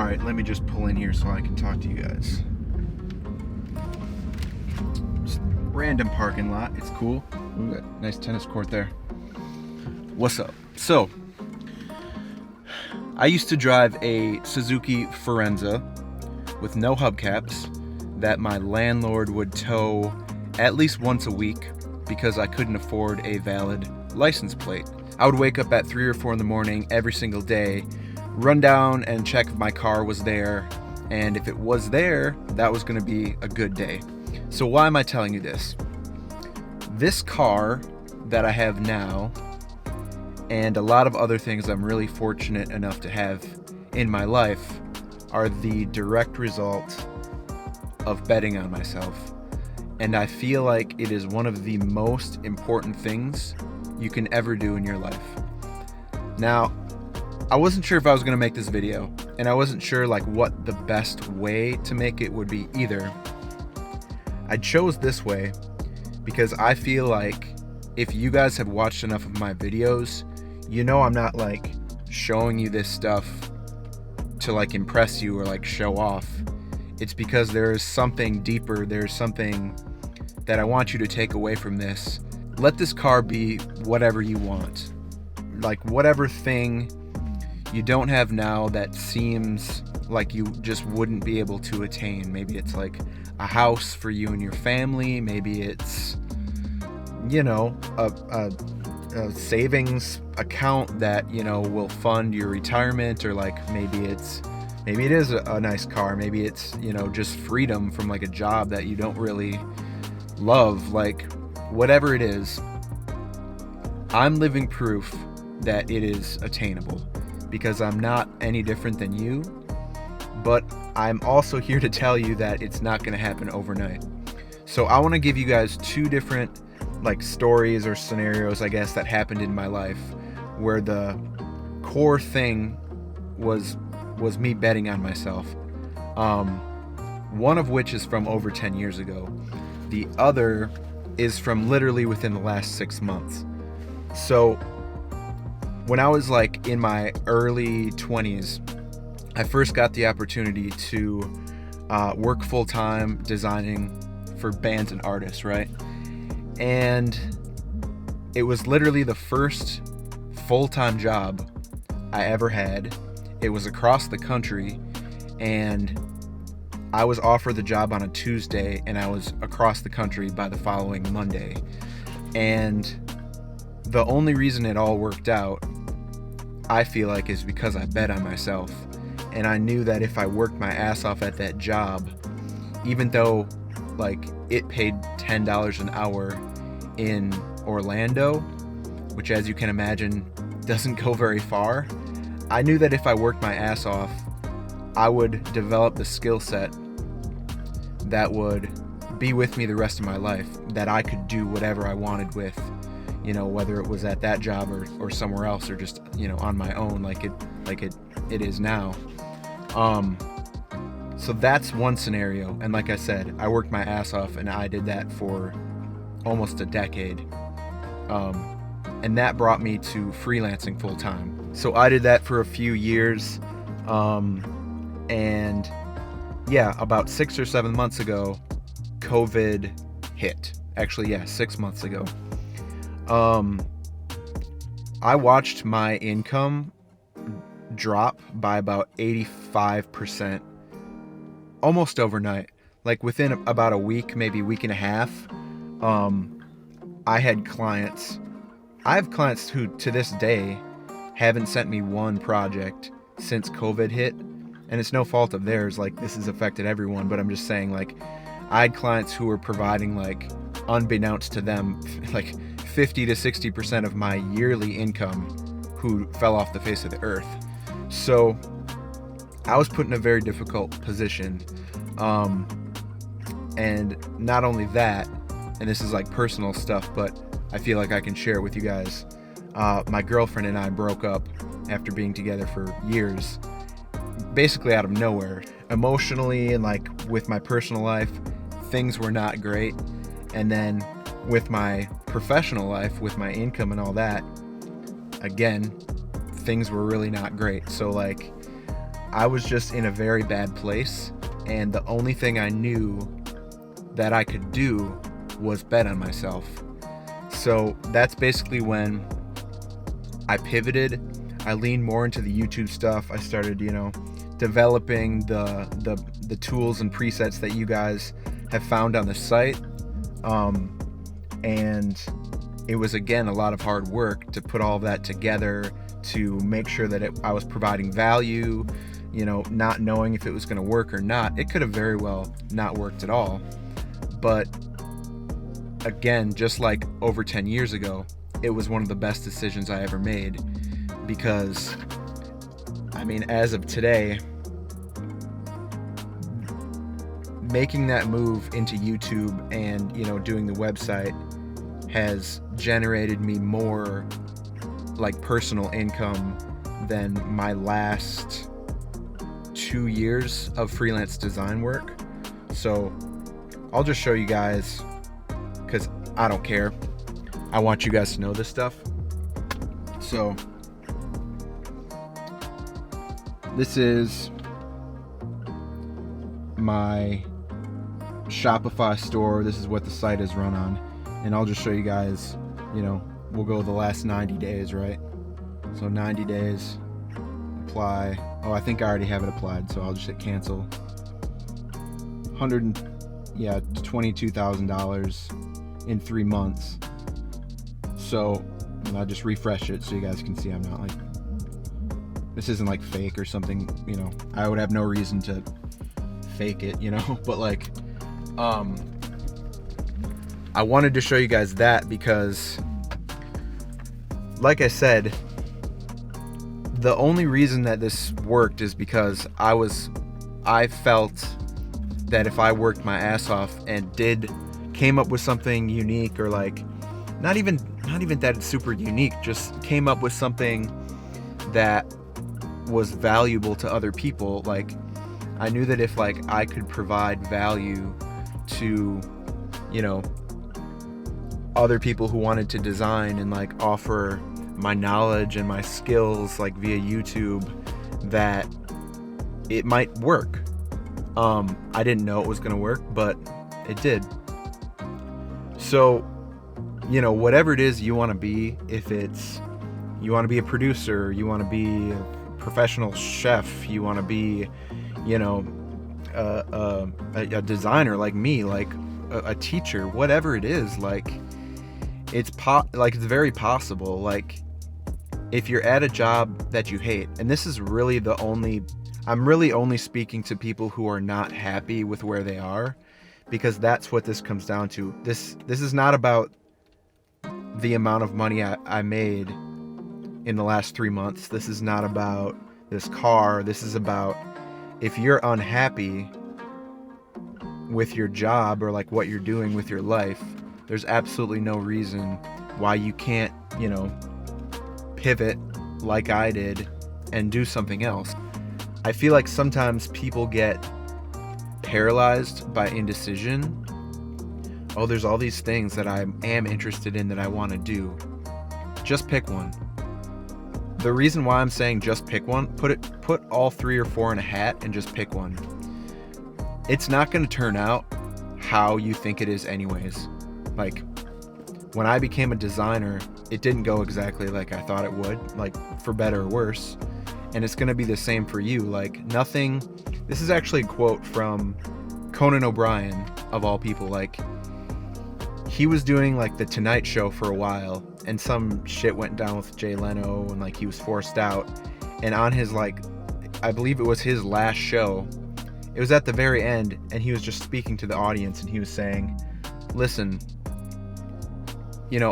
Alright, let me just pull in here so I can talk to you guys. Just random parking lot. It's cool. Ooh, got a nice tennis court there. What's up? So, I used to drive a Suzuki Forenza with no hubcaps that my landlord would tow at least once a week because I couldn't afford a valid license plate. I would wake up at 3 or 4 in the morning every single day, run down and check if my car was there, and if it was there, that was going to be a good day. So why am I telling you this? This car that I have now, and a lot of other things I'm really fortunate enough to have in my life, are the direct result of betting on myself. And I feel like it is one of the most important things you can ever do in your life. Now, I wasn't sure if I was going to make this video, and I wasn't sure like what the best way to make it would be either. I chose this way because I feel like if you guys have watched enough of my videos, you know I'm not like showing you this stuff to like impress you or like show off. It's because there is something deeper, there's something that I want you to take away from this. Let this car be whatever you want. Like whatever thing you don't have now that seems like you just wouldn't be able to attain. Maybe it's like a house for you and your family. Maybe it's, you know, a savings account that, you know, will fund your retirement, or like maybe it is a nice car. Maybe it's, you know, just freedom from like a job that you don't really love. Like whatever it is, I'm living proof that it is attainable because I'm not any different than you, but I'm also here to tell you that it's not going to happen overnight. So I want to give you guys 2 different like stories or scenarios, I guess, that happened in my life where the core thing was me betting on myself. One of which is from over 10 years ago. The other is from literally within the last 6 months. So when I was like in my early 20s, I first got the opportunity to work full-time designing for bands and artists, right? And it was literally the first full-time job I ever had. It was across the country, and I was offered the job on a Tuesday, and I was across the country by the following Monday. And the only reason it all worked out, I feel like, is because I bet on myself. And I knew that if I worked my ass off at that job, even though like it paid $10 an hour in Orlando, which as you can imagine doesn't go very far, I knew that if I worked my ass off, I would develop the skill set that would be with me the rest of my life, that I could do whatever I wanted with, you know, whether it was at that job or somewhere else, or just, you know, on my own like it is now. So that's one scenario, and like I said, I worked my ass off, and I did that for almost a decade, and that brought me to freelancing full time. So I did that for a few years, and yeah, about 6 or 7 months ago, COVID hit. Actually, yeah, 6 months ago. I watched my income drop by about 85%, almost overnight. Like within about a week, maybe week and a half. I have clients who to this day haven't sent me one project since COVID hit, and it's no fault of theirs. Like, this has affected everyone, but I'm just saying, like, I had clients who were providing, like, unbeknownst to them, like 50 to 60% of my yearly income, who fell off the face of the earth. So I was put in a very difficult position. And not only that, and this is like personal stuff, but I feel like I can share it with you guys. My girlfriend and I broke up after being together for years, basically out of nowhere. Emotionally and like with my personal life, things were not great. And then with my professional life, with my income and all that, again, things were really not great. So like I was just in a very bad place, and the only thing I knew that I could do was bet on myself. So that's basically when I pivoted. I leaned more into the YouTube stuff. I started, developing the tools and presets that you guys have found on the site. And it was, again, a lot of hard work to put all of that together, to make sure that I was providing value, not knowing if it was going to work or not. It could have very well not worked at all. But again, just like over 10 years ago, it was one of the best decisions I ever made, because, as of today, making that move into YouTube and, doing the website has generated me more like personal income than my last 2 years of freelance design work. So I'll just show you guys, because I don't care. I want you guys to know this stuff. So this is my Shopify store. This is what the site is run on. And I'll just show you guys, we'll go the last 90 days, right? So 90 days, apply. Oh, I think I already have it applied, so I'll just hit cancel. $22,000 in 3 months. So I'll just refresh it so you guys can see I'm not like, this isn't like fake or something, I would have no reason to fake it, but like, I wanted to show you guys that because, like I said, the only reason that this worked is because I felt that if I worked my ass off and came up with something unique, or like, not even that it's super unique, just came up with something that was valuable to other people, like, I knew that if like I could provide value to, other people who wanted to design and like offer my knowledge and my skills like via YouTube, that it might work. I didn't know it was going to work, but it did. So, whatever it is you want to be, if it's, you want to be a producer, you want to be a professional chef, you want to be, a designer like me, like a teacher, whatever it is, like, it's very possible. Like, if you're at a job that you hate, and this is really I'm really only speaking to people who are not happy with where they are, because that's what this comes down to. This is not about the amount of money I made in the last 3 months. This is not about this car. This is about, if you're unhappy with your job or like what you're doing with your life, there's absolutely no reason why you can't, pivot like I did and do something else. I feel like sometimes people get paralyzed by indecision. Oh, there's all these things that I am interested in that I want to do. Just pick one. The reason why I'm saying just pick one, put all 3 or 4 in a hat and just pick one. It's not going to turn out how you think it is anyways. Like, when I became a designer, it didn't go exactly like I thought it would, like, for better or worse. And it's going to be the same for you. Like, nothing. This is actually a quote from Conan O'Brien, of all people. Like, he was doing like the Tonight Show for a while, and some shit went down with Jay Leno, and like he was forced out. And on his, like, I believe it was his last show, it was at the very end, and he was just speaking to the audience, and he was saying, listen,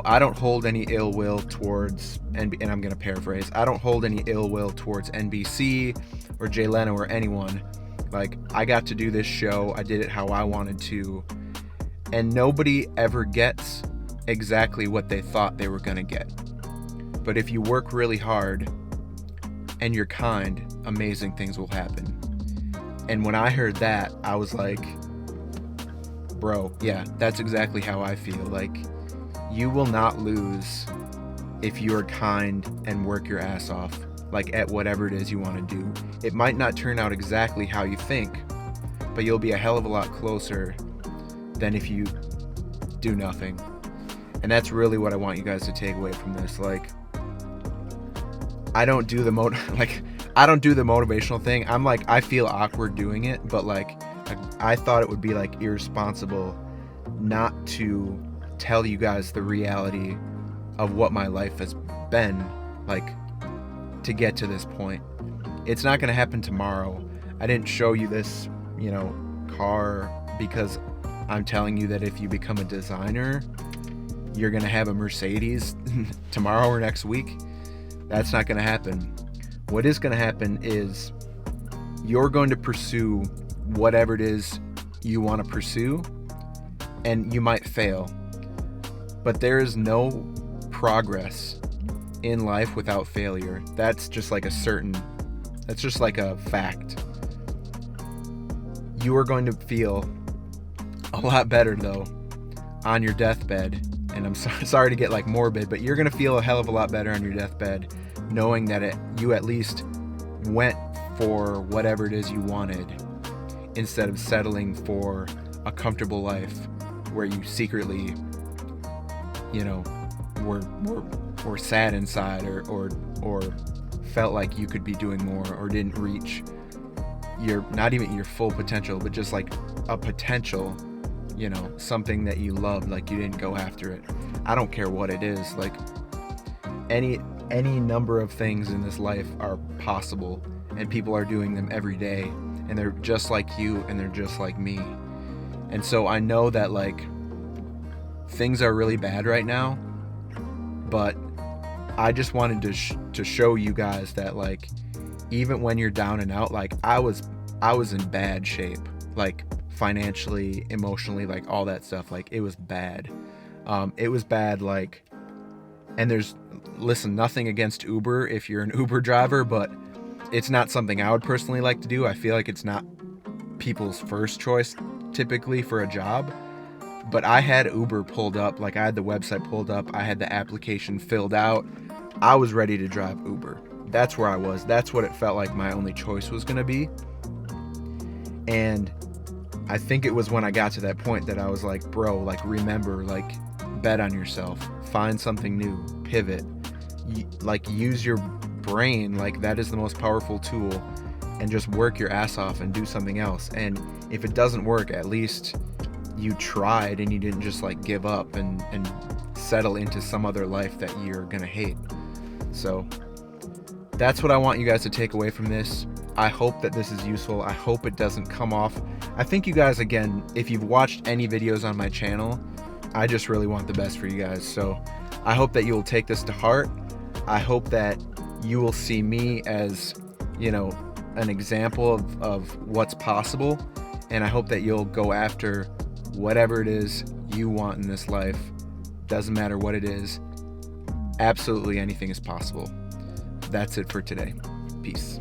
I don't hold any ill will towards, and I'm going to paraphrase, I don't hold any ill will towards NBC or Jay Leno or anyone. Like, I got to do this show, I did it how I wanted to, and nobody ever gets exactly what they thought they were going to get. But if you work really hard and you're kind, amazing things will happen. And when I heard that, I was like, bro, yeah, that's exactly how I feel. Like, you will not lose if you are kind and work your ass off. like at whatever it is you want to do. It might not turn out exactly how you think, but you'll be a hell of a lot closer than if you do nothing. And that's really what I want you guys to take away from this. Like, I don't do the motivational thing. I'm like, I feel awkward doing it, but like I thought it would be like irresponsible not to tell you guys the reality of what my life has been like to get to this point. It's not going to happen tomorrow. I didn't show you this, car because I'm telling you that if you become a designer, you're going to have a Mercedes tomorrow or next week. That's not going to happen. What is going to happen is you're going to pursue whatever it is you want to pursue, and you might fail. But there is no progress in life without failure. That's just like a fact. You are going to feel a lot better though on your deathbed, and I'm sorry to get like morbid, but you're going to feel a hell of a lot better on your deathbed knowing that you at least went for whatever it is you wanted, instead of settling for a comfortable life where you secretly, were sad inside or felt like you could be doing more, or didn't reach not even your full potential, but just like a potential, something that you loved, like you didn't go after it. I don't care what it is. Like any number of things in this life are possible, and people are doing them every day, and they're just like you, and they're just like me. And so I know that like things are really bad right now, but I just wanted to show you guys that like even when you're down and out, like I was in bad shape, like financially, emotionally, like all that stuff. Like it was bad. It was bad. Like, and listen, nothing against Uber if you're an Uber driver, but it's not something I would personally like to do. I feel like it's not people's first choice typically for a job. But I had Uber pulled up, like I had the website pulled up, I had the application filled out. I was ready to drive Uber. That's where I was. That's what it felt like my only choice was going to be. And I think it was when I got to that point that I was like, bro, like remember, like bet on yourself, find something new, pivot, like use your brain. Like that is the most powerful tool, and just work your ass off and do something else. And if it doesn't work, at least you tried and you didn't just like give up and settle into some other life that you're gonna hate. So that's what I want you guys to take away from this. I hope that this is useful. I hope it doesn't come off. I think you guys, again, if you've watched any videos on my channel, I just really want the best for you guys. So I hope that you will take this to heart. I hope that you will see me as, an example of what's possible. And I hope that you'll go after whatever it is you want in this life. Doesn't matter what it is. Absolutely anything is possible. That's it for today. Peace.